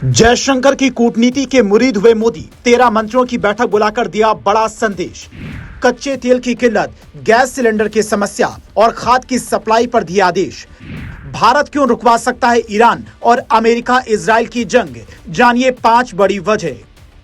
जयशंकर की कूटनीति के मुरीद हुए मोदी 13 मंत्रियों की बैठक बुलाकर दिया बड़ा संदेश। कच्चे तेल की किल्लत, गैस सिलेंडर की समस्या और खाद की सप्लाई पर दिए आदेश। भारत क्यों रुकवा सकता है ईरान और अमेरिका इजराइल की जंग, जानिए 5 बड़ी वजह।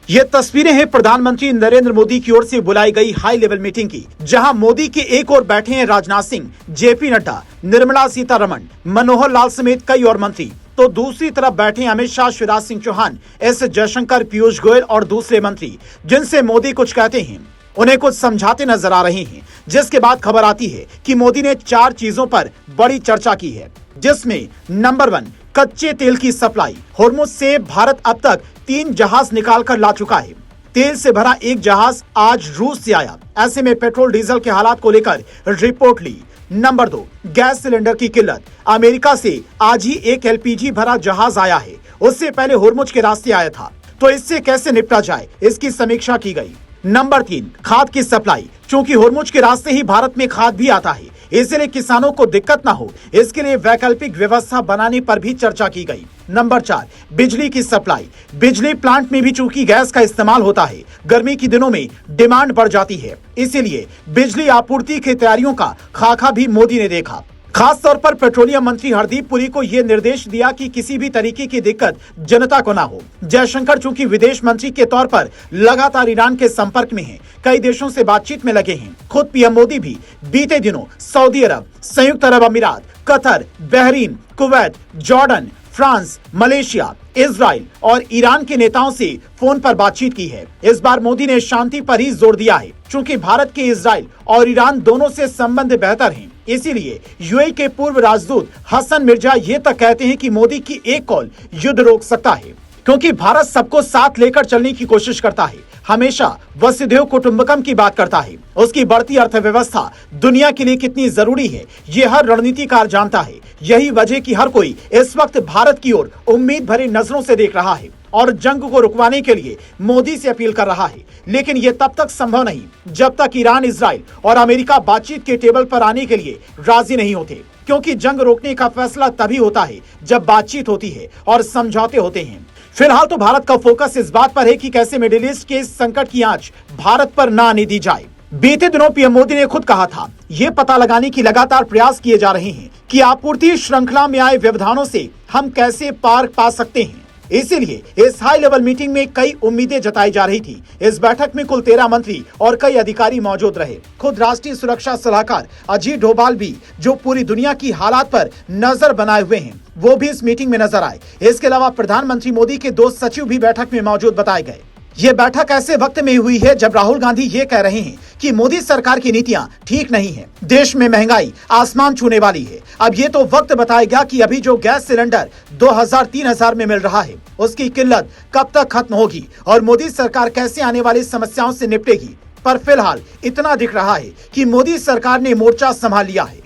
ये तस्वीरें हैं प्रधानमंत्री नरेंद्र मोदी की ओर से बुलाई गई हाई लेवल मीटिंग की, जहां मोदी के एक ओर बैठे हैं राजनाथ सिंह, जेपी नड्डा, निर्मला सीतारमण, मनोहर लाल समेत कई और मंत्री, तो दूसरी तरफ बैठे अमित शाह, शिवराज सिंह चौहान, एस जयशंकर, पीयूष गोयल और दूसरे मंत्री, जिनसे मोदी कुछ कहते हैं उन्हें कुछ समझाते नजर आ रहे हैं। जिसके बाद खबर आती है कि मोदी ने 4 चीजों पर बड़ी चर्चा की है, जिसमें नंबर 1 कच्चे तेल की सप्लाई। होर्मुज से भारत अब तक 3 जहाज निकाल कर ला चुका है। तेल से भरा एक जहाज आज रूस से आया। ऐसे में पेट्रोल डीजल के हालात को लेकर रिपोर्ट ली। नंबर 2 गैस सिलेंडर की किल्लत। अमेरिका से आज ही एक एलपीजी भरा जहाज आया है, उससे पहले होर्मुज के रास्ते आया था, तो इससे कैसे निपटा जाए, इसकी समीक्षा की गई। नंबर 3 खाद की सप्लाई। चूंकि होर्मुज के रास्ते ही भारत में खाद भी आता है, इसलिए किसानों को दिक्कत ना हो, इसके लिए वैकल्पिक व्यवस्था बनाने पर भी चर्चा की गई। नंबर 4 बिजली की सप्लाई। बिजली प्लांट में भी चूंकि गैस का इस्तेमाल होता है, गर्मी के दिनों में डिमांड बढ़ जाती है, इसीलिए बिजली आपूर्ति की तैयारियों का खाका भी मोदी ने देखा। खास तौर पर पेट्रोलियम मंत्री हरदीप पुरी को यह निर्देश दिया कि किसी भी तरीके की दिक्कत जनता को ना हो। जयशंकर चूंकि विदेश मंत्री के तौर पर लगातार ईरान के संपर्क में हैं, कई देशों से बातचीत में लगे हैं। खुद पीएम मोदी भी बीते दिनों सऊदी अरब, संयुक्त अरब अमीरात, Qatar, Bahrain, Kuwait, Jordan, France, Malaysia, Israel और ईरान के नेताओं से फोन पर बातचीत की है। इस बार मोदी ने शांति पर ही जोर दिया है। चूंकि भारत के इजराइल और ईरान दोनों से संबंध बेहतर हैं, इसीलिए यूएई के पूर्व राजदूत हसन मिर्जा ये तक कहते हैं कि मोदी की एक कॉल युद्ध रोक सकता है, क्योंकि भारत सबको साथ लेकर चलने की कोशिश करता है, हमेशा वसुधैव कुटुंबकम की बात करता है। उसकी बढ़ती अर्थव्यवस्था दुनिया के लिए कितनी जरूरी है, ये हर रणनीतिकार जानता है। यही वजह कि हर कोई इस वक्त भारत की ओर उम्मीद भरी नजरों से देख रहा है और जंग को रुकवाने के लिए मोदी से अपील कर रहा है। लेकिन ये तब तक संभव नहीं जब तक ईरान, इजराइल और अमेरिका बातचीत के टेबल पर आने के लिए राजी नहीं होते, क्योंकि जंग रोकने का फैसला तभी होता है जब बातचीत होती है और समझौते होते हैं। फिलहाल तो भारत का फोकस इस बात पर है कि कैसे मिडिल ईस्ट के इस संकट की आंच भारत पर ना आने दी जाए। बीते दिनों पीएम मोदी ने खुद कहा था, ये पता लगाने की लगातार प्रयास किए जा रहे हैं कि आपूर्ति श्रृंखला में आए व्यवधानों से हम कैसे पार पा सकते हैं। इसीलिए इस हाई लेवल मीटिंग में कई उम्मीदें जताई जा रही थी। इस बैठक में कुल 13 मंत्री और कई अधिकारी मौजूद रहे। खुद राष्ट्रीय सुरक्षा सलाहकार अजीत डोभाल भी, जो पूरी दुनिया की हालात पर नजर बनाए हुए हैं, वो भी इस मीटिंग में नजर आए। इसके अलावा प्रधानमंत्री मोदी के 2 सचिव भी बैठक में मौजूद बताए गए। ये बैठक ऐसे वक्त में हुई है जब राहुल गांधी ये कह रहे हैं कि मोदी सरकार की नीतियां ठीक नहीं है, देश में महंगाई आसमान छूने वाली है। अब ये तो वक्त बताएगा कि अभी जो गैस सिलेंडर 2000-3000 में मिल रहा है, उसकी किल्लत कब तक खत्म होगी और मोदी सरकार कैसे आने वाली समस्याओं से निपटेगी। पर फिलहाल इतना दिख रहा है कि मोदी सरकार ने मोर्चा संभाल लिया है।